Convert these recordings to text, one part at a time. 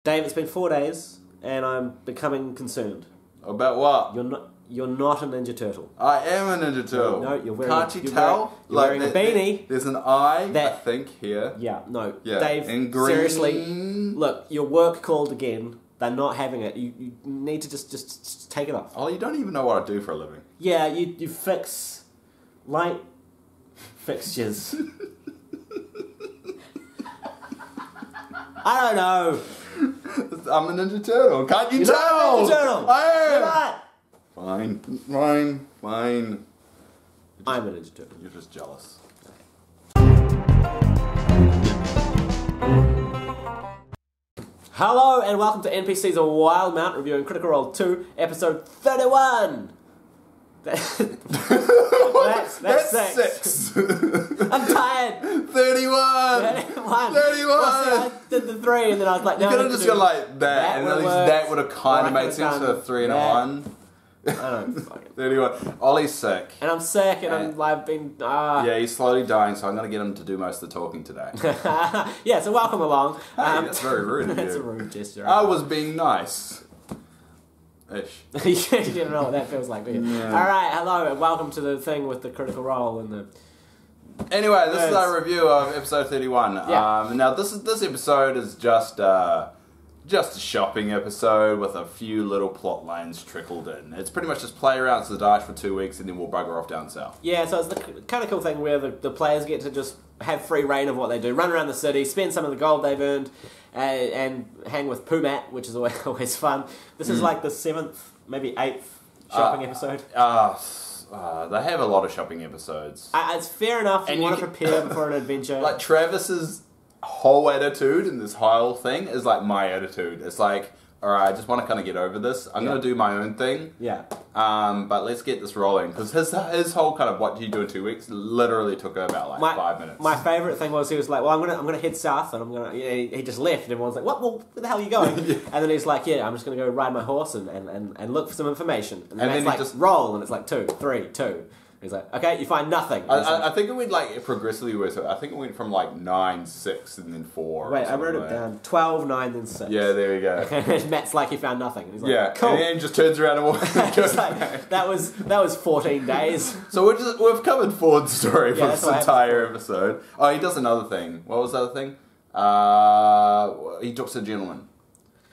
Dave, it's been 4 days, and I'm becoming concerned. About what? You're not a Ninja Turtle. I am a Ninja Turtle. No, you're wearing. Can't you tell? You're wearing a beanie. There's an eye, I think, here. Yeah, no. Yeah. Dave, in green. Seriously, look, your work called again. They're not having it. You need to just take it off. Oh, you don't even know what I do for a living. Yeah, you fix light fixtures. I don't know. I'm a Ninja Turtle. Can't you tell? Not a Ninja Turtle. I am. You're not. Fine. I'm a Ninja Turtle. You're just jealous. Hello and welcome to NPCs of Wildemount, reviewing Critical Role 2, episode 31. That's 6. I'm tired. 31. 31. Well, I did the 3 and then I was like, no, you could have just gone like that, and at least that would have kind of made sense for 3 and a 1. I don't fucking 31. Ollie's sick. And I'm sick and I've been... Yeah, he's slowly dying, so I'm going to get him to do most of the talking today. Yeah, so welcome along. Hey, that's very rude of you. That's a rude gesture. I was being nice. Ish. You don't know what that feels like, do you? Yeah. Alright, hello and welcome to the thing with the Critical Role and the... Anyway, this is our review of episode 31. Yeah. Now, this episode is just a shopping episode with a few little plot lines trickled in. It's pretty much just play around Syldari for 2 weeks and then we'll bugger off down south. Yeah, so it's the kind of cool thing where the players get to just have free reign of what they do. Run around the city, spend some of the gold they've earned, and hang with Pumat, which is always fun. This is like the 7th, maybe 8th shopping episode. They have a lot of shopping episodes. It's fair enough. You want to prepare before an adventure. Like Travis's whole attitude in this whole thing is like my attitude. It's like, alright, I just want to kind of get over this. I'm going to do my own thing. Yeah. But let's get this rolling. Because his whole kind of what do you do in 2 weeks literally took about like 5 minutes. My favourite thing was he was like, well, I'm gonna head south and I'm gonna... Yeah, he just left and everyone's like, what? Well, where the hell are you going? Yeah. And then he's like, yeah, I'm just going to go ride my horse and look for some information. And then it's like, just roll, and it's like 2, 3, 2. He's like, okay, you find nothing. I think it went like progressively worse. I think it went from like 9, 6, and then 4. Wait, I wrote it down. 12, 9, then 6. Yeah, there we go. And Matt's like, he found nothing. And he's like, yeah, cool. And then just turns around and walks. Like, that was 14 days. So we've covered Ford's story for this entire episode. Oh, he does another thing. What was the other thing? He talks to a gentleman.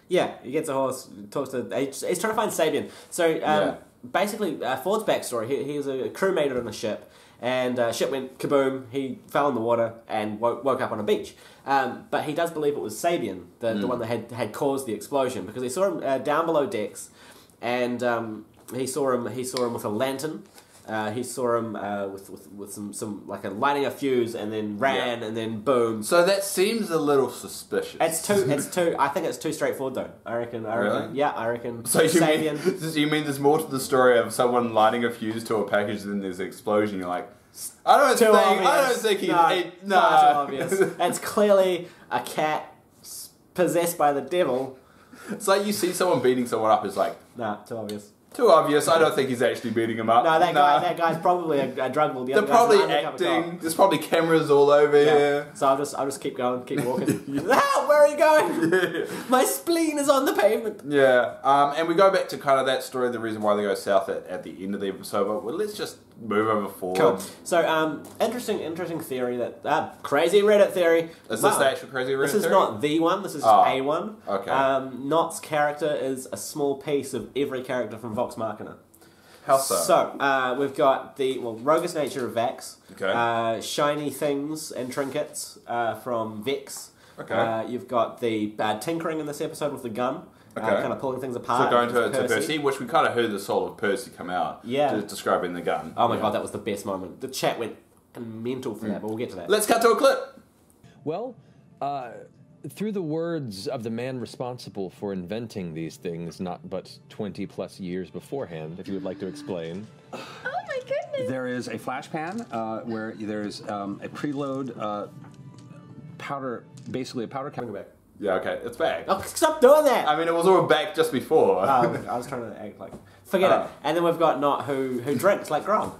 Yeah, he gets a horse, talks to... He's trying to find Sabian. So, basically, Ford's backstory, he was a crewmate on a ship, and ship went kaboom, he fell in the water and woke up on a beach. But he does believe it was Sabian, the one that had caused the explosion, because he saw him down below decks, and he saw him with a lantern. He saw him with some like lighting a fuse, and then ran, and then boom. So that seems a little suspicious. It's too. I think it's too straightforward though. I reckon. Really? Yeah, I reckon. So you mean there's more to the story of someone lighting a fuse to a package than there's an explosion? You're like, I don't think he. Far too obvious. It's clearly a cat possessed by the devil. It's like you see someone beating someone up. It's like, nah, too obvious. Too obvious. I don't think he's actually beating him up. No, that guy's probably a drug lord. They're probably acting. There's probably cameras all over here. So I'll just keep going, keep walking. Where are you going? Yeah. My spleen is on the pavement. Yeah. And we go back to kind of that story, the reason why they go south at the end of the episode. But let's just move over forward. Cool. So, interesting theory that crazy Reddit theory. Is this the actual crazy Reddit theory? This is not the one. This is just a one. Okay. Nott's character is a small piece of every character from Vox Machina. How so? So, we've got the roguish nature of Vax. Okay. Shiny things and trinkets from Vex. Okay. You've got the tinkering in this episode with the gun. Okay. Kind of pulling things apart. So going to Percy, which we kind of heard the soul of Percy come out. Yeah. Describing the gun. Oh my god, that was the best moment. The chat went mental for that, but we'll get to that. Let's cut to a clip. Well, through the words of the man responsible for inventing these things, not but 20 plus years beforehand, if you would like to explain. Oh my goodness. There is a flash pan where there is a preload powder, basically a powder Bring it back. Yeah, okay, it's back. Oh, stop doing that! I mean, it was all back just before. I was trying to act like... Forget it. And then we've got Knott, who drinks like Grog.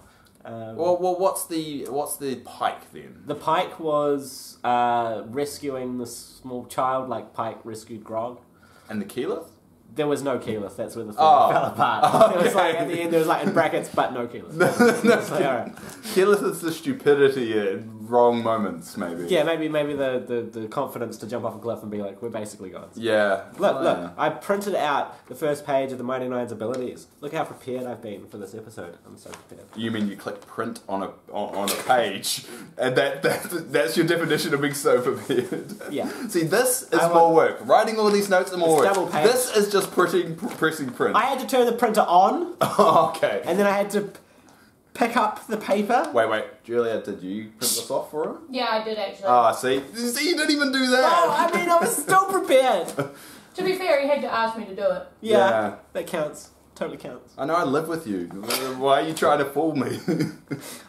Well, what's the pike then? The pike was rescuing the small child, like Pike rescued Grog. And the Keyleth? There was no Keyleth. That's where the thing fell apart. It was like at the end there was like in brackets, but no Keyleth. No. Like, all right. Keyleth is the stupidity at wrong moments, maybe. Yeah, maybe the confidence to jump off a cliff and be like, we're basically gods. Yeah. Look, I printed out the first page of the Mighty Nein's abilities. Look how prepared I've been for this episode. I'm so prepared. You mean you click print on a page, and that's your definition of being so prepared? Yeah. See, this is more work. Writing all these notes is more work. Double page. This is just pressing print. I had to turn the printer on. Okay. And then I had to pick up the paper. Wait, Julia, did you print this off for him? Yeah, I did actually. See, you didn't even do that. No, I mean I was still prepared. To be fair, he had to ask me to do it. Yeah. That counts. Totally counts. I know I live with you. Why are you trying to fool me?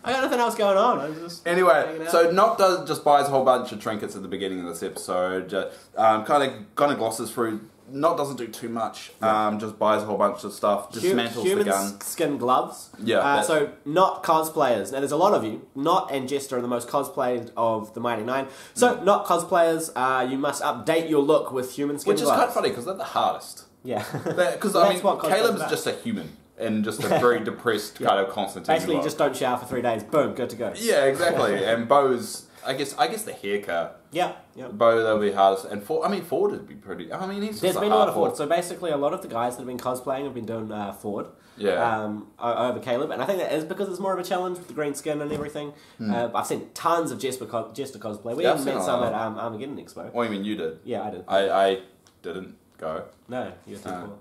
I got nothing else going on. I was just Anyway, so Noct just buys a whole bunch of trinkets at the beginning of this episode. Kind of glosses through. Noct doesn't do too much. Just buys a whole bunch of stuff. Dismantles the gun. Skin gloves. Yeah. So not cosplayers. Now there's a lot of you. Not and Jester are the most cosplayed of the Mighty Nein. So not cosplayers. You must update your look with human skin Which gloves. is kind of funny because they're the hardest. Yeah. Because Well, I mean, what cosplay's Caleb's about. just a human and just a very depressed kind of Constantine. Basically, look. just don't shower for 3 days. Boom, good to go. Yeah, exactly. And Bo's, I guess the haircut. Yeah. Bo, that'll be hardest. And Ford would be pretty. I mean, he's There's just been a lot of Ford. So basically, a lot of the guys that have been cosplaying have been doing Ford. Yeah. Over Caleb, and I think that is because it's more of a challenge with the green skin and everything. I've seen tons of Jester cosplay. We even met some at Armageddon Expo. What do you mean you did? Yeah, I did. I didn't go. No, you were too poor.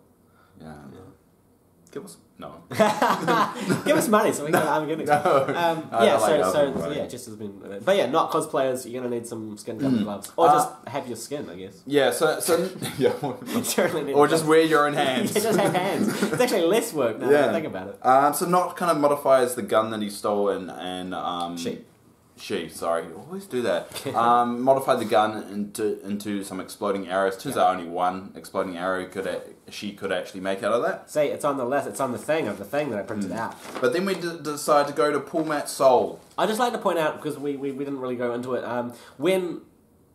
Yeah. Give us no. Give us money so we can go to Armageddon Expo. No. Yeah, Jester's been. But yeah, not cosplayers. You're gonna need some skin covered gloves, or just have your skin, I guess. Yeah. So yeah. You certainly need Or just wear your own hands. Yeah, just have hands. It's actually less work now that I think about it. So Noct kind of modifies the gun that he stole and sorry, you always do that. Modified the gun into some exploding arrows. Turns out only one exploding arrow she could actually make out of that. See, it's on the list. It's on the thing that I printed out. But then we decide to go to Pullmat's soul. I'd just like to point out, because we didn't really go into it, when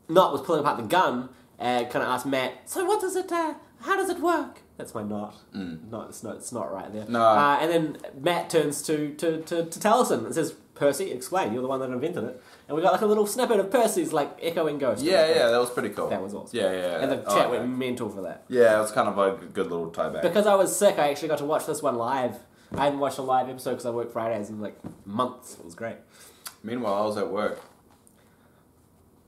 Noct was pulling apart the gun, kind of asked Matt, so what does it, how does it work? That's my Not. No, it's not right there. No. And then Matt turns to Taliesin and says, Percy, explain, you're the one that invented it. And we got like a little snippet of Percy's like echoing ghost. Yeah, that was pretty cool. That was awesome. Yeah. And the chat went mental for that. Yeah, it was kind of a good little tie back. Because I was sick, I actually got to watch this one live. I hadn't watched a live episode because I work Fridays in like months. It was great. Meanwhile, I was at work.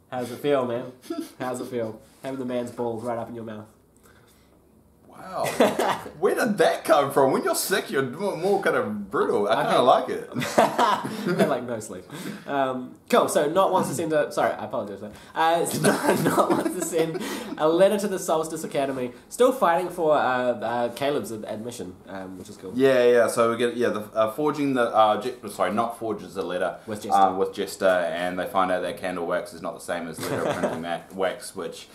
How does it feel, man? How's it feel? Having the man's balls right up in your mouth. Wow. Where did that come from? When you're sick, you're more kind of brutal. I kind of like it. I like no sleep. Cool, so Noct wants to send sorry, I apologize. Noct wants to send a letter to the Solstice Academy, still fighting for Caleb's admission, which is cool. Yeah. So we get forging the Noct forges the letter with Jester, and they find out that candle wax is not the same as letter printing wax, which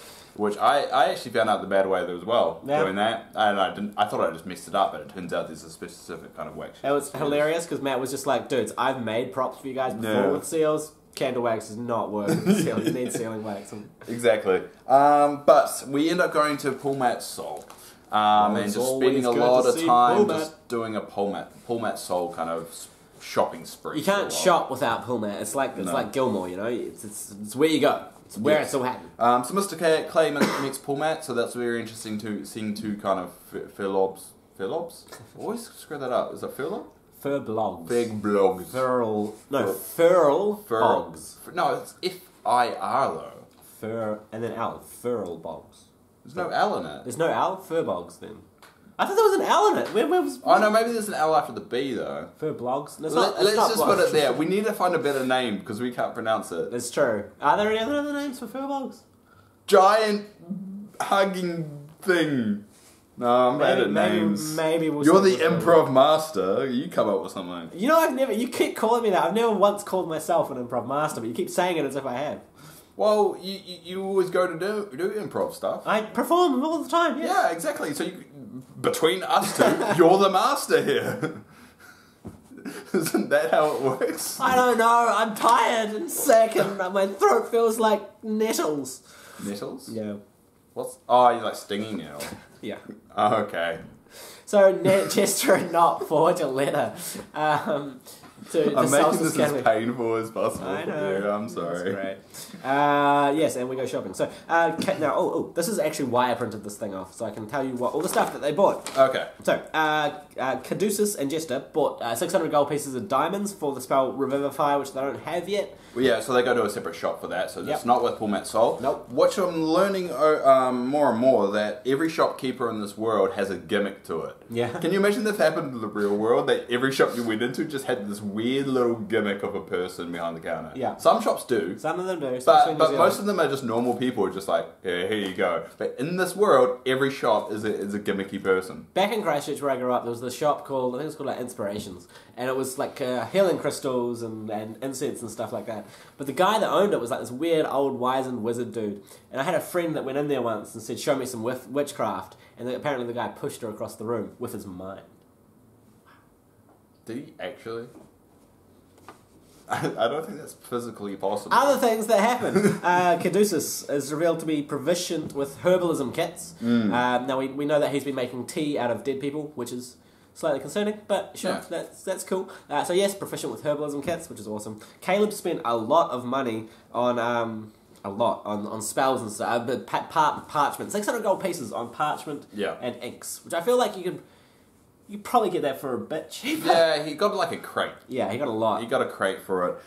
I actually found out the bad way as well, doing that. And I thought I just messed it up, but it turns out there's a specific kind of wax. It was hilarious because Matt was just like, dudes, I've made props for you guys before with seals. Candle wax does not work with seals. You need sealing wax. Exactly. But we end up going to Pullmat's soul. And just spending a lot of time just doing a Pullmat soul kind of shopping spree. You can't shop without Pullmat. It's like Gilmore, you know? It's where you go. It's where it's all happening. So Mr. Clay meets Pullmat, so that's very interesting to seeing two kind of Furlobs? Always screw that up. Is that Furlob? Furblogs. Big blogs. Furl bogs. No, it's F-I-R though. Fur and then L. Furl bogs. There's no L in it. There's no L? Furbogs then. I thought there was an L in it. Where was... Oh no, maybe there's an L after the B though. Furblogs? Let's just put it there. We need to find a better name because we can't pronounce it. That's true. Are there any other names for furbogs? Giant hugging thing. No, I'm bad at names. Maybe we'll... You're the improv master. You come up with something. You know, you keep calling me that. I've never once called myself an improv master, but you keep saying it as if I have. Well, you always go to do improv stuff. I perform all the time, Yeah, exactly. So between us two, you're the master here. Isn't that how it works? I don't know. I'm tired and sick and my throat feels like nettles. Nettles? Yeah. What's... Oh, you're like stinging now. Yeah. Oh, okay. So Jester and Not forge a letter to I'm making this Academy. as painful as possible I know. for you. I'm sorry. That's great. Yes, and we go shopping. So now, this is actually why I printed this thing off, so I can tell you all the stuff that they bought. Okay. So, Caduceus and Jester bought 600 gold pieces of diamonds for the spell Revivify, which they don't have yet. Well, yeah, so they go to a separate shop for that, so it's not with Pullmat Soul. Nope. What I'm learning more and more, that every shopkeeper in this world has a gimmick to it. Yeah. Can you imagine this happened in the real world, that every shop you went into just had this weird little gimmick of a person behind the counter? Yeah. Some shops do. Some of them do. Especially But in New most Zealand. of them are just normal people, just like, yeah, here you go. But in this world, every shop is a gimmicky person. Back in Christchurch where I grew up, there was this shop called, I think it was called like Inspirations, and it was like healing crystals and incense and stuff like that. But the guy that owned it was like this weird old wizened wizard dude. And I had a friend that went in there once and said, show me some witchcraft. And apparently the guy pushed her across the room with his mind. Did he actually? I don't think that's physically possible. Other things that happen. Caduceus is revealed to be proficient with herbalism kits. Now we know that he's been making tea out of dead people, which is slightly concerning, but sure, that's cool. So yes, proficient with herbalism kits, which is awesome. Caleb spent a lot of money on on spells and stuff. Parchment, 600 gold pieces on parchment and inks, which I feel like you probably get that for a bit cheaper. Yeah, he got like a crate. Yeah, he got a lot. He got a crate for it.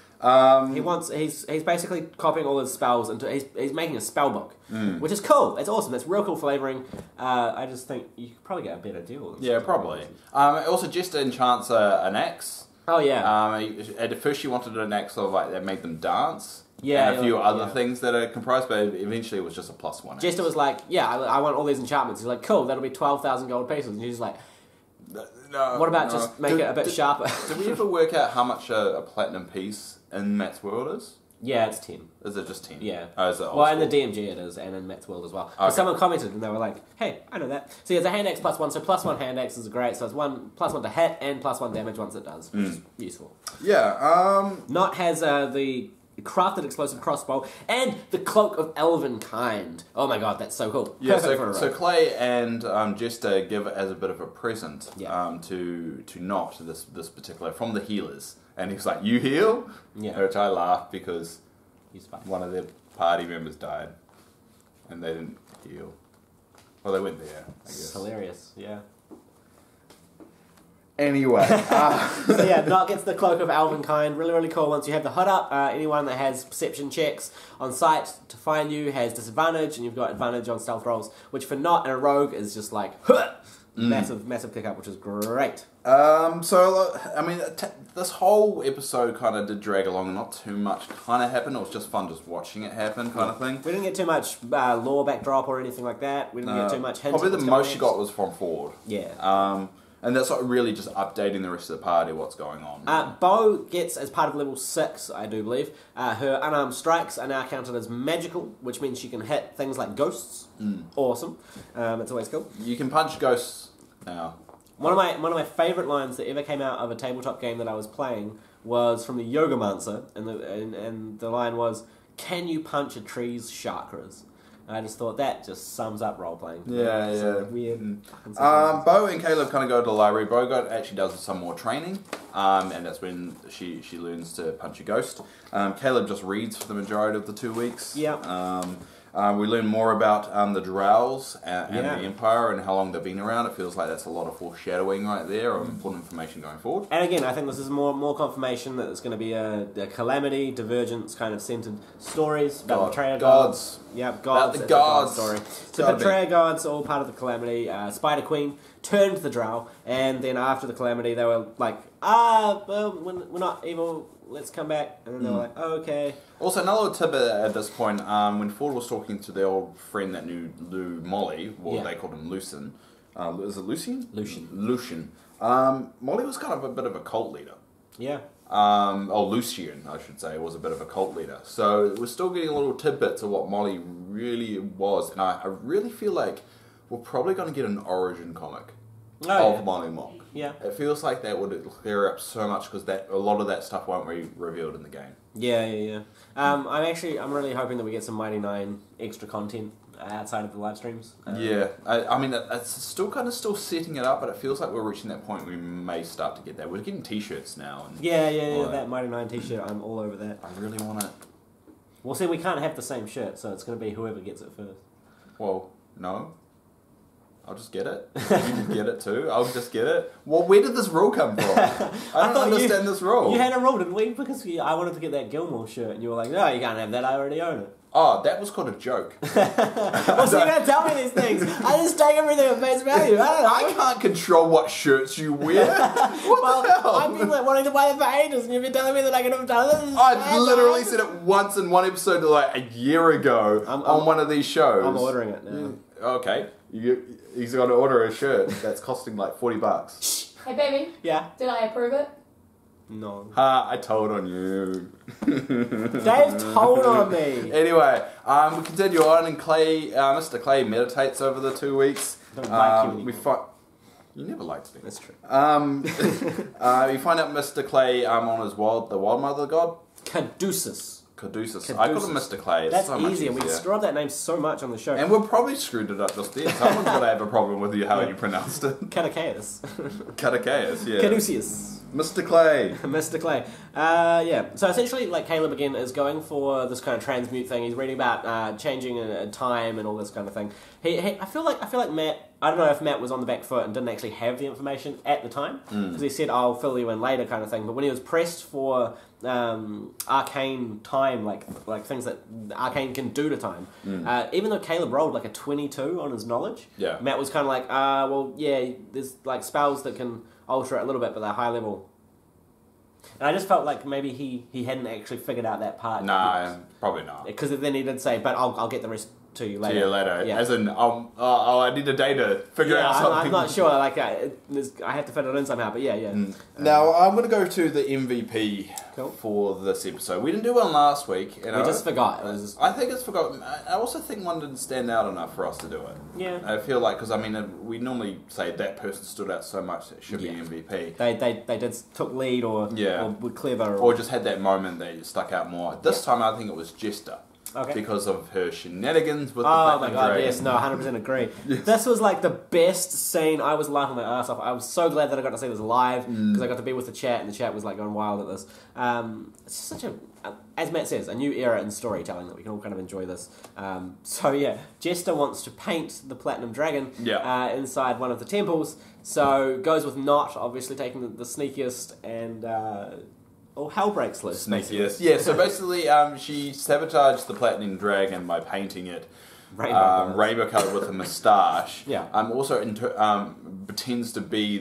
He's basically copying all his spells into he's making a spell book, which is cool. It's awesome. It's real cool flavoring. I just think you could probably get a better deal. Yeah, probably. Also, Jester enchants an axe. Oh yeah. At first, she wanted an axe sort of like that made them dance. Yeah, and a few other things that are comprised, but eventually it was just a +1. Jester was like, "Yeah, I want all these enchantments." He's like, "Cool, that'll be 12,000 gold pieces." And he's like, No. What about just make it a bit sharper? Did we ever work out how much a platinum piece in Matt's world is? Yeah, it's 10. Is it just 10? Yeah. Oh, is it well, in the DMG it is, and in Matt's world as well. Okay. Someone commented and they were like, "Hey, I know that." So it's a hand axe +1, so +1 hand axe is great. So it's +1 to hit and +1 damage once it does, which is useful. Yeah. Not has the crafted explosive crossbow and the cloak of elven kind. Oh my god, that's so cool. Yeah, Perfect so Clay and Jester give it as a bit of a present to Not this particular from the healers, and he's like, "You heal?" Yeah, which I laughed because he's fine. One of their party members died, and they didn't heal. Well, they went there. I guess. It's hilarious. Yeah. Anyway, so yeah, Not gets the cloak of elven kind. Really, really cool. Once you have the hood up, anyone that has perception checks on sight to find you has disadvantage, and you've got advantage on stealth rolls, which for Not and a rogue is just like massive kick up, which is great. So I mean, this whole episode kind of did drag along. Not too much kind of happened. It was just fun just watching it happen, kind of thing. We didn't get too much lore backdrop or anything like that. We didn't get too much hints. Probably the most you got was from Ford. Yeah. And that's not really just updating the rest of the party what's going on. Bo gets, as part of level 6, I do believe, her unarmed strikes are now counted as magical, which means she can hit things like ghosts. Awesome. It's always cool. You can punch ghosts now. One of my favourite lines that ever came out of a tabletop game that I was playing was from the Yogamancer, and the line was, "Can you punch a tree's chakras?" I just thought that just sums up role playing. Yeah, so weird. Bo and Caleb kind of go to the library. Bo actually does some more training, and that's when she learns to punch a ghost. Caleb just reads for the majority of the 2 weeks. Yeah. We learn more about the Drowls and the Empire and how long they've been around. It feels like that's a lot of foreshadowing right there, or important information going forward. And again, I think this is more confirmation that it's going to be a Calamity, Divergence kind of centered stories about betrayer gods. Yeah, gods. About the gods. Story. So betrayer gods, all part of the Calamity. Spider Queen turned the Drow, and then after the Calamity, they were like, well, we're not evil. Let's come back. And then they were like, oh, okay. Also, another little tidbit at this point, when Ford was talking to the old friend that knew Molly, they called him Lucien. Is it Lucien? Lucian. Molly was kind of a bit of a cult leader. Yeah. Lucien, I should say, was a bit of a cult leader. So we're still getting little tidbits of what Molly really was. And I really feel like we're probably going to get an origin comic of Molly Monk. Yeah. It feels like that would clear up so much because a lot of that stuff won't be revealed in the game. Yeah. I'm really hoping that we get some Mighty Nein extra content. outside of the live streams. Yeah, I mean, it's still setting it up, but it feels like we're reaching that point where we may start to get that. We're getting T-shirts now. And Yeah, that Mighty Nein T-shirt, I'm all over that. I really want it. Well, see, we can't have the same shirt, so it's going to be whoever gets it first. Well, no. I'll just get it. You can get it too. I'll just get it. Well, where did this rule come from? I don't understand this rule. You had a rule, didn't we? Because I wanted to get that Gilmore shirt, and you were like, no, you can't have that, I already own it. Oh, that was called a joke. Well, so you're going to tell me these things. I just take everything at face value. I can't control what shirts you wear. What the hell? I've been wanting to buy them for ages, and you've been telling me that I can have done this. I literally said it once in one episode like a year ago on one of these shows. I'm ordering it now. Okay. He's got to order a shirt that's costing like $40. Hey, baby. Yeah? Did I approve it? No. I told on you. Dave told on me. Anyway, we continue on, and Mr. Clay meditates over the 2 weeks. Don't like you anymore. You never liked me. That's true. We find out Mr. Clay on his the wild mother god. Caduceus. I call him Mr. Clay. It's That's so much easy, and we screw up that name so much on the show. And we've probably screwed it up just then. Someone's got to have a problem with how you pronounced it. Catacaeus. Catacaeus, yeah. Caduceus. Mr. Clay. Mr. Clay. Yeah. So essentially, like, Caleb again is going for this kind of transmute thing. He's reading about changing time and all this kind of thing. I feel like Matt. I don't know if Matt was on the back foot and didn't actually have the information at the time, because he said, "I'll fill you in later," kind of thing. But when he was pressed for arcane time, like things that arcane can do to time, even though Caleb rolled like a 22 on his knowledge, Matt was kind of like, well, yeah, there's like spells that can alter it a little bit, but they're high level. And I just felt like maybe he hadn't actually figured out that part. Nah, probably not. Because then he did say, but I'll get the rest to you later. Yeah. As in, I need a day to figure out something. I'm not sure. Like, I have to fit it in somehow. But yeah. Now I'm going to go to the MVP for this episode. We didn't do one last week. We just forgot. I think it's forgotten. I also think one didn't stand out enough for us to do it. Yeah. I feel like, because I mean, we normally say that person stood out so much that it should be MVP. They took lead or were clever or just had that moment that stuck out more. This time I think it was Jester. Okay. Because of her shenanigans with the Platinum Dragon. Yes, no, 100% agree. Yes. This was like the best scene. I was laughing my ass off. I was so glad that I got to see this live, because I got to be with the chat, and the chat was like going wild at this. It's just such a, as Matt says, a new era in storytelling that we can all kind of enjoy this. So yeah, Jester wants to paint the Platinum Dragon inside one of the temples, so goes with Not, obviously taking the sneakiest, and hell breaks loose. Sneakiest. Yeah, so basically she sabotaged the Platinum Dragon by painting it rainbow colored with a moustache. Yeah. Also pretends to be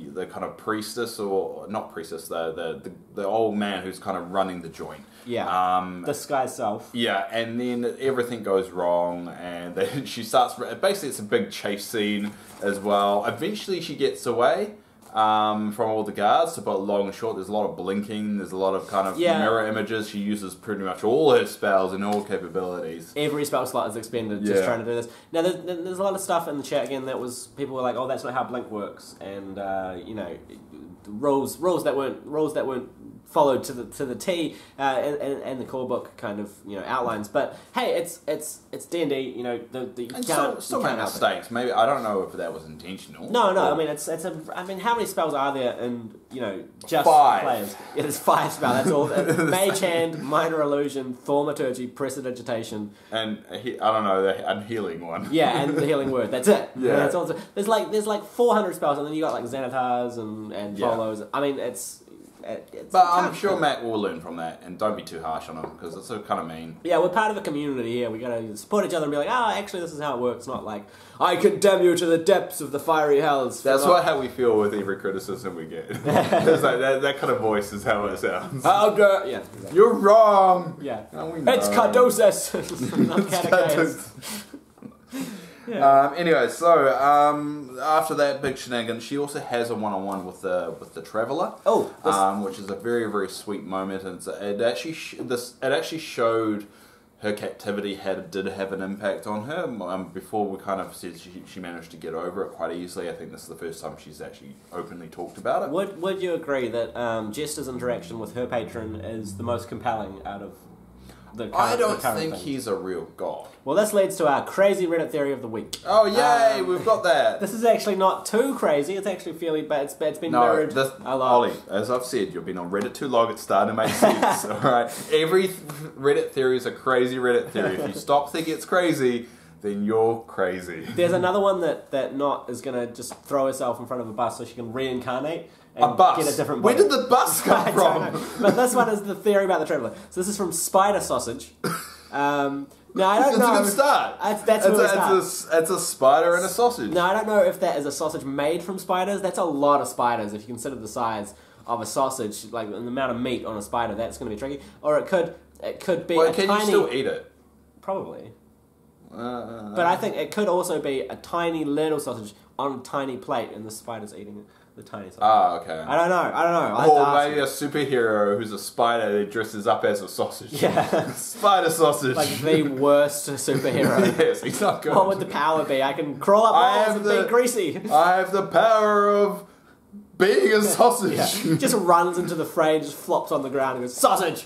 the kind of priestess, or not priestess, the old man who's kind of running the joint. Yeah. The sky self. Yeah, and then everything goes wrong, and then she starts. Basically, it's a big chase scene as well. Eventually, she gets away from all the guards, but long and short, there's a lot of blinking, there's a lot of kind of mirror images. She uses pretty much all her spells and all capabilities. Every spell slot is expended just trying to do this. Now, there's a lot of stuff in the chat again that was, people were like, oh, that's not how Blink works, and rules that weren't followed to the T, and the core book kind of outlines. But hey, it's D&D. You can't still make mistakes. Maybe I don't know if that was intentional. No. I mean, how many spells are there in just 5 players? Yeah, there's 5 spells. That's all. Mage Hand, Minor Illusion, Thaumaturgy, Prestidigitation, and I don't know, the unhealing one. Yeah, and the Healing Word. That's it. Yeah, that's all. There's like 400 spells, and then you got like Xanatars and Bolos. I mean, it's but I'm sure Matt will learn from that, and don't be too harsh on him, because it's so kind of mean. Yeah, we're part of a community here. We gotta support each other and be like, actually, this is how it works. Not like, I condemn you to the depths of the fiery hells. That's how we feel with every criticism we get. It's like that kind of voice is how it sounds. Yeah, exactly. You're wrong. Yeah, it's Caduceus, not Catacaeus. Yeah. Anyway, so after that big shenanigan, she also has a one-on-one with the Traveller. Which is a very, very sweet moment, and it actually showed her captivity did have an impact on her. Before we kind of said she managed to get over it quite easily. I think this is the first time she's actually openly talked about it. Would you agree that Jester's interaction with her patron is the most compelling out of the current, I don't the current think thing. he's a real god. Well, this leads to our crazy Reddit theory of the week. Oh, yay, we've got that. This is actually not too crazy. It's actually fairly bad. It's been mirrored a lot. Ollie, as I've said, you've been on Reddit too long, it's starting to make sense, alright? Every Reddit theory is a crazy Reddit theory. If you stop thinking it's crazy, then you're crazy. There's another one that Not is going to just throw herself in front of a bus so she can reincarnate and A bus? get a different Where body. did the bus I come don't from? know. But this one is the theory about the Traveller. So this is from Spider Sausage. Now, I don't know. It's a good start. That's where we start. It's a spider and a sausage. Now, I don't know if that is a sausage made from spiders. That's a lot of spiders if you consider the size of a sausage, like the amount of meat on a spider. That's going to be tricky. Or it could be Well, a can tiny... you still eat it? Probably. But I think it could also be a tiny little sausage on a tiny plate, and the spider's eating the tiny sausage. Ah, okay. I don't know. Or maybe a superhero who's a spider that dresses up as a sausage. Yeah. Spider sausage. Like the worst superhero. Yes, he's not good. What would the power be? I can crawl up walls and be greasy. I have the power of being a sausage. Yeah. Just runs into the fray, just flops on the ground and goes, sausage!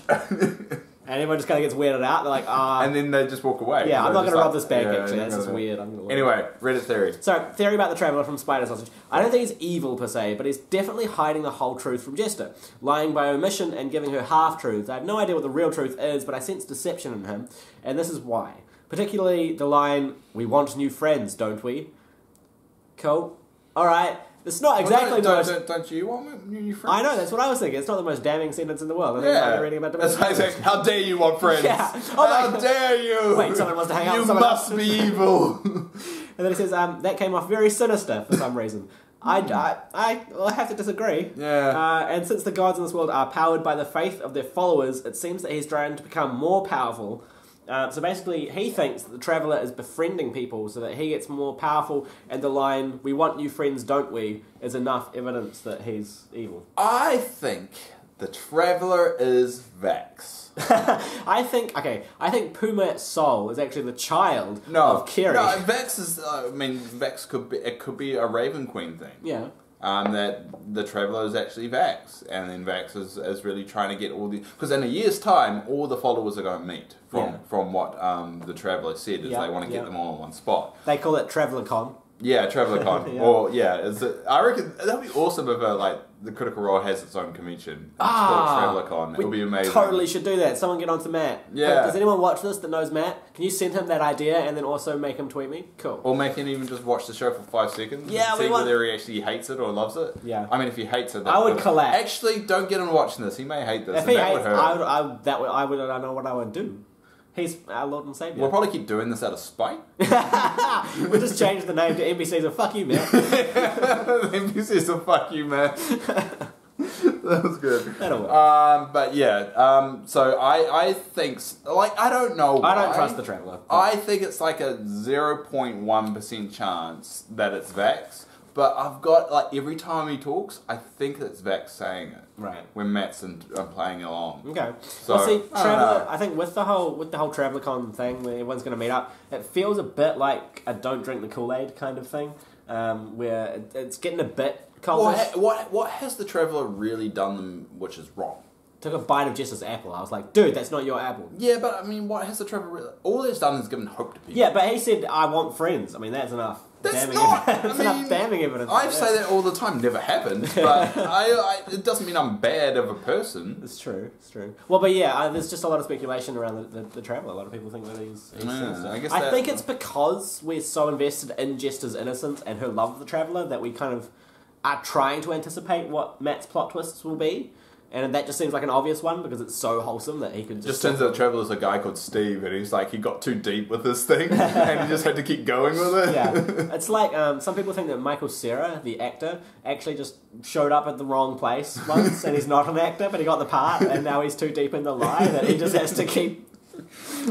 And everyone just kind of gets weirded out. They're like, And then they just walk away. yeah, I'm not going to rob this bank, yeah, actually. That's just gonna- weird. Anyway, Reddit theory. So, theory about the Traveller from Spider Sausage. I don't think he's evil per se, but he's definitely hiding the whole truth from Jester, lying by omission and giving her half-truths. I have no idea what the real truth is, but I sense deception in him, and this is why. Particularly the line, "We want new friends, don't we?" Cool. Alright. It's not exactly the most... Don't you want new friends? I know, that's what I was thinking. It's not the most damning sentence in the world. I think I'm reading about That's like, how dare you want friends? Yeah. How dare you? Wait, someone wants to hang out with You someone must else. be evil. And then he says, that came off very sinister for some reason. I have to disagree. Yeah. And since the gods in this world are powered by the faith of their followers, it seems that he's trying to become more powerful. So basically, he thinks that the Traveller is befriending people so that he gets more powerful, and the line, "We want new friends, don't we?" is enough evidence that he's evil. I think the Traveller is Vax. I think Pumat's soul is actually the child of Kiri. No, Vax is. Vax could be a Raven Queen thing. Yeah. That the Traveller is actually Vax, and then Vax is really trying to get all the... Because in a year's time, all the followers are going to meet from what the Traveller said, is they want to get them all in one spot. They call it Traveller Con. Yeah, Traveller Con. Or, I reckon that would be awesome if the Critical Role has its own convention. It's called Traveller Con. It would be amazing. Totally should do that. Someone get on to Matt. Yeah. Does anyone watch this that knows Matt? Can you send him that idea and then also make him tweet me? Cool. Or make him even just watch the show for 5 seconds. Yeah, and see whether he actually hates it or loves it. Yeah. I mean, if he hates it, I would collapse. Actually, don't get him watching this. He may hate this. If he hates, would hurt. I don't know what I would do. He's our Lord and Savior. We'll probably keep doing this out of spite. We'll just change the name to NPCs and fuck you, man. NPCs will fuck you, man. That was good. That'll work. But yeah, so I think, I don't know why. I don't trust the Traveller. I think it's like a 0.1% chance that it's Vax. But I've got, every time he talks, I think it's Vax saying it. Right. When Matt's playing along. Okay. So, well, see, Traveller, know. I think with the whole TravellerCon thing, where everyone's going to meet up, it feels a bit like a don't drink the Kool-Aid kind of thing, where it's getting a bit cultish. What has the Traveller really done which is wrong? Took a bite of Jess's apple. I was like, dude, that's not your apple. Yeah, but I mean, what has the Traveller really... All it's done is given hope to people. Yeah, but he said, I want friends. I mean, that's enough. That's damning not... evidence. Enough damning evidence. I say that all the time. Never happened. But it doesn't mean I'm bad of a person. It's true. It's true. Well, but yeah, there's just a lot of speculation around the Traveller. A lot of people think that he's sinister. I think it's because we're so invested in Jester's innocence and her love of the Traveller that we kind of are trying to anticipate what Matt's plot twists will be. And that just seems like an obvious one because it's so wholesome that he could just... turns out the Traveller's a guy called Steve, and he's like, he got too deep with this thing, and he just had to keep going with it. Yeah. It's like, some people think that Michael Cera, the actor, actually just showed up at the wrong place once, and he's not an actor, but he got the part, and now he's too deep in the lie that he just has to keep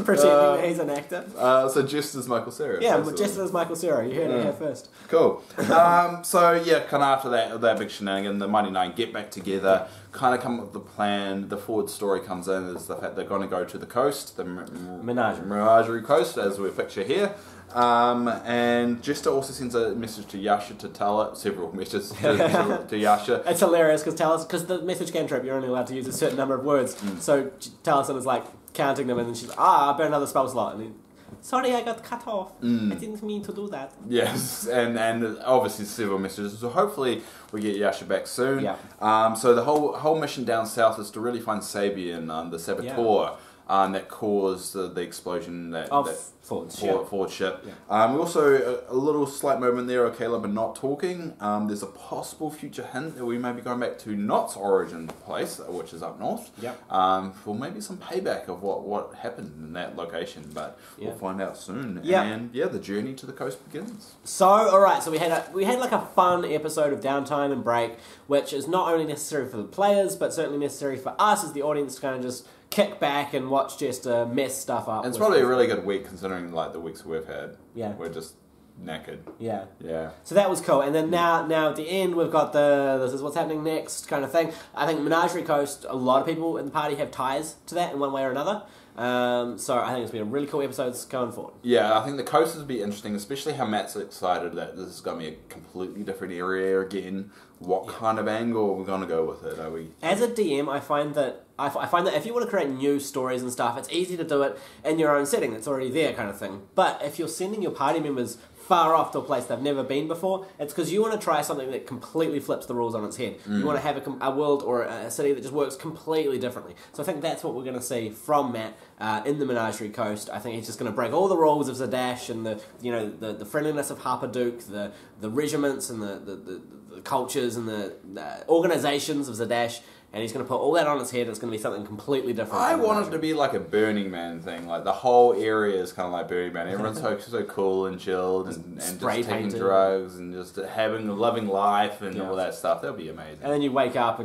pretending that he's an actor. So Jester's Michael Cera. Yeah, Jester's Michael Cera. You heard it here first. Cool. So yeah, kind of after that big shenanigan, the Mighty Nein get back together, kind of come up with the plan. The forward story comes in is the fact they're going to go to the coast, the Menagerie Coast, as we picture here. And Jester also sends a message to Yasha to tell it, several messages to Yasha. It's hilarious because the message cantrip, you're only allowed to use a certain number of words. So Taliesin is like, counting them, and then she's like, I burned another spell slot. And then, sorry, I got cut off. I didn't mean to do that. Yes, and obviously several messages. So hopefully we get Yasha back soon. Yeah. So the whole mission down south is to really find Sabian, the saboteur. That caused the explosion that Ford's ship. Yeah. We also a little slight moment there of Caleb and not talking. There's a possible future hint that we may be going back to Not's origin place, which is up north. For maybe some payback of what happened in that location, but we'll find out soon. And the journey to the coast begins. So alright, so we had like a fun episode of downtime and break, which is not only necessary for the players, but certainly necessary for us as the audience to kind of just kick back and watch Jester mess stuff up. And it's probably a really good week considering like the weeks we've had. Yeah. We're just knackered. Yeah. Yeah. So that was cool. And then now at the end we've got this is what's happening next kind of thing. I think Menagerie Coast, a lot of people in the party have ties to that in one way or another. So I think it's been a really cool episode going forward. Yeah, I think the coast will be interesting, especially how Matt's excited that this is going to be a completely different area again. What kind of angle we're going to go with it? Are we? As a DM, I find that if you want to create new stories and stuff, it's easy to do it in your own setting that's already there, kind of thing. But if you're sending your party members far off to a place they've never been before, it's because you want to try something that completely flips the rules on its head. You want to have a world or a city that just works completely differently. So I think that's what we're going to see from Matt in the Menagerie Coast. I think he's just going to break all the rules of Zadash and the friendliness of Harpaduke, the regiments and the cultures and the organizations of Zadash. And he's going to put all that on his head. It's going to be something completely different. I want it to be like a Burning Man thing. Like the whole area is kind of like Burning Man. Everyone's so cool and chilled and just taking drugs and just loving life and all that stuff. That'll be amazing. And then you wake up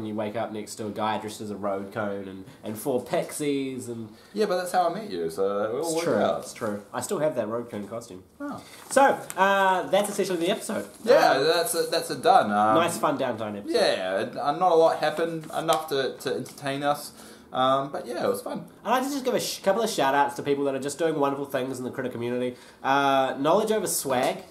next to a guy dressed as a road cone and 4 pixies and but that's how I met you. So it all worked out. It's true. I still have that road cone costume. Oh. So that's essentially the episode. Yeah, that's it done. Nice fun downtime episode. Yeah, not a lot happened. Enough to entertain us. But yeah, it was fun. I'd like to just give a couple of shout-outs to people that are just doing wonderful things in the critter community. Knowledgeoverswag,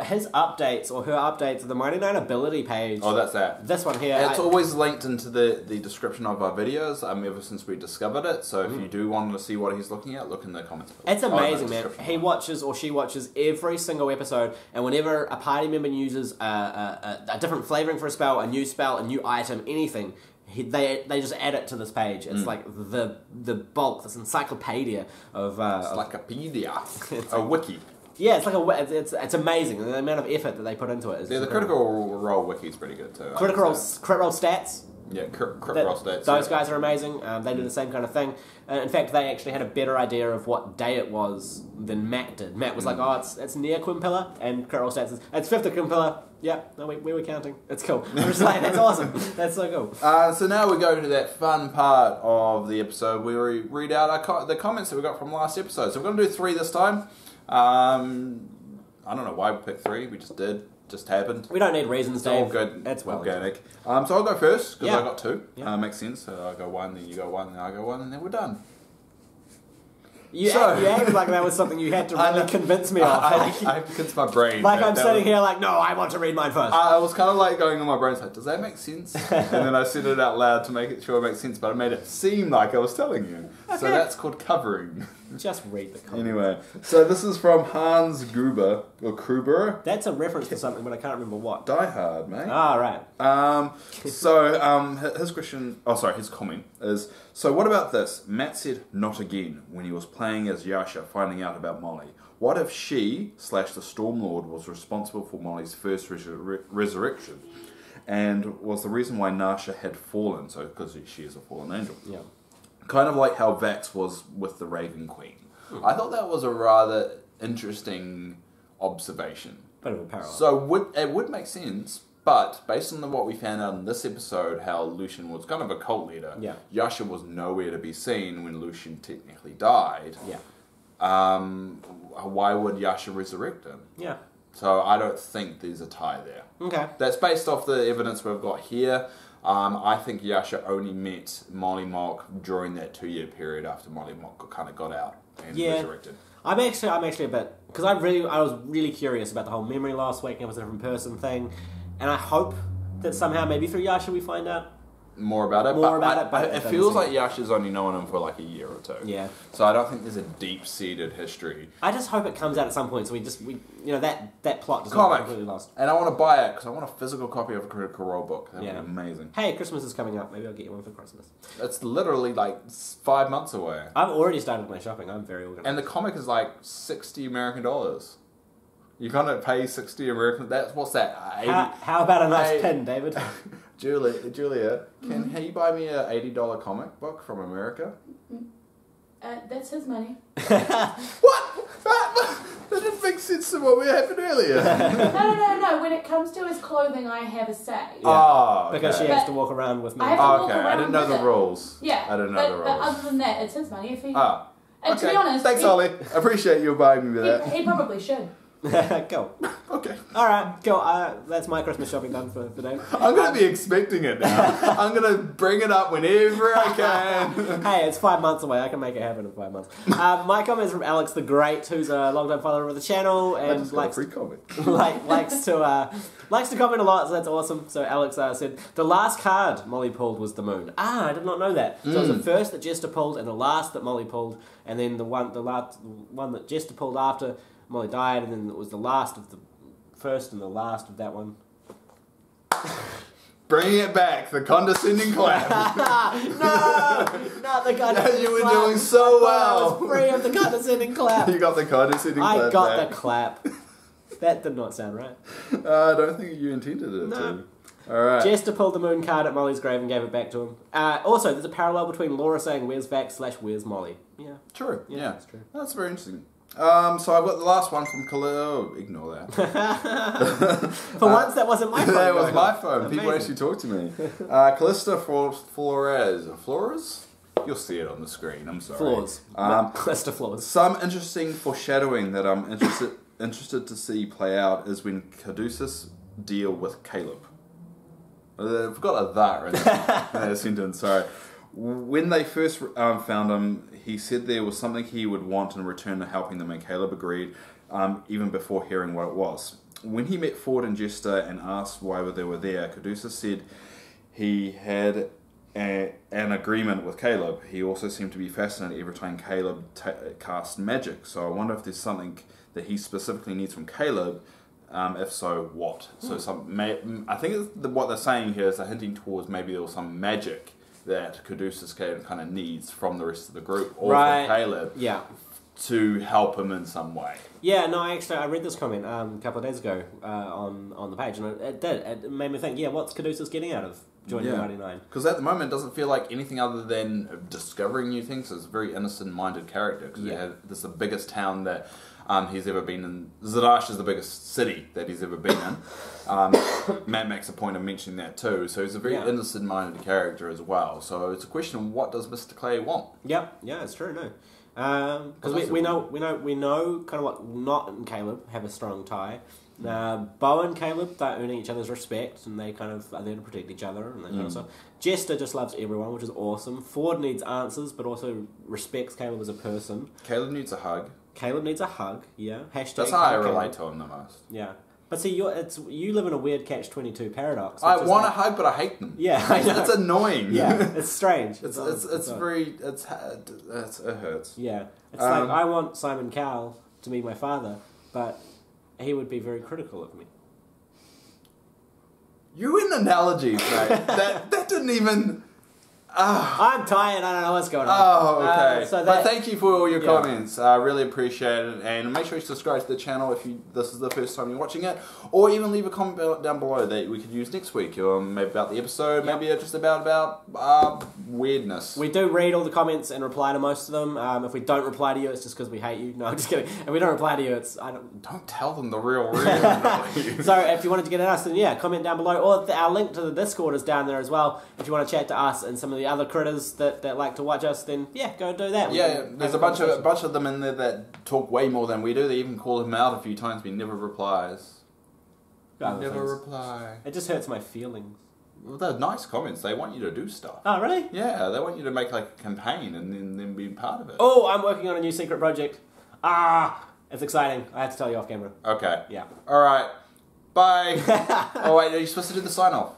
his updates, or her updates, of the Mighty Nein ability page. Oh, that's that. This one here. It's always linked into the description of our videos ever since we discovered it. So if you do want to see what he's looking at, look in the comments. It's amazing, man. He watches or she watches every single episode, and whenever a party member uses a different flavoring for a spell, a new item, anything, they just add it to this page. It's like the bulk, this encyclopedia of encyclopedia, a wiki. Yeah, it's it's amazing. The amount of effort that they put into it is the Critical Role wiki is pretty good too. Crit roll stats. Yeah, crit roll stats. Those guys are amazing. They do the same kind of thing. In fact, they actually had a better idea of what day it was than Matt did. Matt was like, "Oh, it's near Quinpilla," and crit roll stats is it's 5th of Quinpilla. Yeah, no, we were counting. It's cool. I'm just like, that's awesome. That's so cool. So now we go to that fun part of the episode where we read out the comments that we got from last episode. So we're going to do 3 this time. I don't know why we picked 3. We just did. Just happened. We don't need reasons, Dave. All good. It's well organic. So I'll go first because I got 2. Yeah. Makes sense. So I go 1, then you go 1, then I go 1, and then we're done. You acted like that was something you had to really convince me of. I have to convince my brain. Like I'm sitting here like, no, I want to read mine first. I was kind of like going in my brain, like, does that make sense? And then I said it out loud to make it sure it makes sense, but I made it seem like I was telling you. So that's called covering. Just read the comment. Anyway, so this is from Hans Gruber, or Kruber. That's a reference to something, but I can't remember what. Die Hard, mate. Ah, right. His question, his comment is, so what about this? Matt said not again when he was playing as Yasha, finding out about Molly. What if she / the Stormlord was responsible for Molly's first resurrection and was the reason why Nasha had fallen, so because she is a fallen angel. Yeah. Kind of like how Vax was with the Raven Queen. I thought that was a rather interesting observation. Bit of a parallel. So it would make sense, but based on what we found out in this episode, how Lucian was kind of a cult leader, Yasha was nowhere to be seen when Lucian technically died. Yeah. Why would Yasha resurrect him? Yeah. So I don't think there's a tie there. Okay. That's based off the evidence we've got here. I think Yasha only met Molly Mock during that 2-year period after Molly Mock kind of got out and resurrected. I'm actually a bit, because I was really curious about the whole memory loss, waking up as a different person thing, and I hope that somehow maybe through Yasha we find out more about it. But it feels like Yasha's only known him for like a year or two. Yeah. So I don't think there's a deep-seated history. I just hope it comes out at some point, so we that plot doesn't Comic. get completely lost. And I want to buy it because I want a physical copy of a Critical Role book. That would be amazing. Hey, Christmas is coming up. Maybe I'll get you one for Christmas. It's literally like 5 months away. I've already started my shopping. I'm very organized. And the comic is like $60 American. You can't pay 60 American. What's that? 80? How about a nice pen, David? Julia, can you buy me a $80 comic book from America? That's his money. What? That didn't make sense to what we happened earlier. No. When it comes to his clothing, I have a say. Oh, okay. Because she has to walk around with me. I didn't know the rules. Yeah. I didn't know the rules. But other than that, it's his money. If he... And to be honest... Thanks, Ollie. I appreciate you buying me that. He probably should. Go. Okay. Alright, go. That's my Christmas shopping done for today. I'm going to be expecting it now. I'm going to bring it up whenever I can. Hey, it's 5 months away. I can make it happen in 5 months. My comment is from Alex the Great, who's a long-time follower of the channel and likes free comment. likes to comment a lot, so that's awesome. So Alex said, the last card Molly pulled was the moon. I did not know that. So it was the first that Jester pulled and the last that Molly pulled, and then the last one that Jester pulled after Molly died, and then it was the last of the first and the last of that one. Bringing it back, the condescending clap. No, not the condescending You were clap. doing so well. I was free of the condescending clap. You got the condescending clap. I got back. the clap. That did not sound right. I don't think you intended it to. Alright. Jester pulled the moon card at Molly's grave and gave it back to him. Also, there's a parallel between Laura saying where's Vax / where's Molly. Yeah. True. Yeah. That's true. That's very interesting. So I've got the last one from ignore that. For once, that wasn't my phone. That was my phone. Amazing. People actually talk to me. Callista Flores. You'll see it on the screen. I'm sorry. Flaws. Callista Flaws. Some interesting foreshadowing that I'm interested to see play out is when Caduceus deal with Caleb. I've got a that in that sentence. Sorry. When they first found him, he said there was something he would want in return to helping them, and Caleb agreed, even before hearing what it was. When he met Ford and Jester and asked why they were there, Caduceus said he had an agreement with Caleb. He also seemed to be fascinated every time Caleb cast magic, so I wonder if there's something that he specifically needs from Caleb. If so, what? So I think what they're saying here is they're hinting towards maybe there was some magic that Caduceus kind of needs from the rest of the group, or from Caleb, to help him in some way. Yeah, no, actually, I read this comment a couple of days ago on the page, and it made me think, what's Caduceus getting out of joining the Mighty Nein? Because at the moment, it doesn't feel like anything other than discovering new things. It's a very innocent-minded character, because this is the biggest town that he's ever been in. Zadash is the biggest city that he's ever been in. Matt makes a point of mentioning that too. So he's a very innocent-minded character as well. So it's a question of what does Mr. Clay want? Yeah, it's true. No, because we know kind of what Not and Caleb have a strong tie. Bo and Caleb, they're earning each other's respect, and they kind of are there to protect each other and that kind of stuff. Jester just loves everyone, which is awesome. Ford needs answers, but also respects Caleb as a person. Caleb needs a hug. Yeah. Hashtag That's how I relate to him the most. Yeah. But see, you live in a weird catch-22 paradox. I want a hug, but I hate them. Yeah, I know. It's annoying. Yeah, it's strange. It hurts. Yeah, it's like I want Simon Cowell to be my father, but he would be very critical of me. You in analogies, mate. that didn't even. I'm tired. I don't know what's going on. Oh, okay. But thank you for all your comments. I really appreciate it. And make sure you subscribe to the channel if this is the first time you're watching it. Or even leave a comment down below that we could use next week. Maybe about the episode. Maybe just about weirdness. We do read all the comments and reply to most of them. If we don't reply to you, it's just because we hate you. No, I'm just kidding. If we don't reply to you, don't tell them the real reason. So if you wanted to get at us, then comment down below. Or our link to the Discord is down there as well. If you want to chat to us and some of the other critters that like to watch us, then go do that. There's a bunch of them in there that talk way more than we do. They even call him out a few times, but he never replies. Reply. It just hurts my feelings. Well, they're nice comments. They want you to do stuff. Oh, really? Yeah, they want you to make like a campaign and then be part of it. Oh, I'm working on a new secret project. It's exciting. I have to tell you off camera. Okay. Yeah. All right. Bye. Oh wait, are you supposed to do the sign off?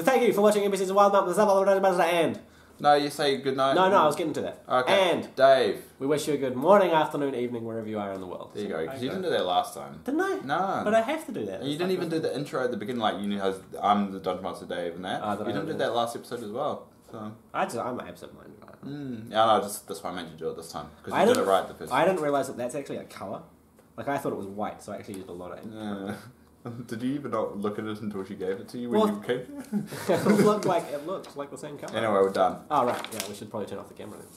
Thank you for watching NPCs and Wildemount. And No, you say good night. no, I was getting to that. Okay. And Dave. we wish you a good morning, afternoon, evening, wherever you are in the world. There you go. Because you didn't do that last time. Didn't I? No. But I have to do that. And you didn't even do the intro at the beginning, like you know, I'm the Dungeon Master Dave and that. You didn't do that last episode as well. So. I'm absent-minded. Yeah, no, that's why I made you do it this time because you did it right the first time. I didn't realise that that's actually a colour. Like I thought it was white, so I actually used a lot of ink. Yeah. Did you even not look at it until she gave it to you when you came? It looked like the same colour. Anyway, we're done. Oh right, yeah, we should probably turn off the camera then.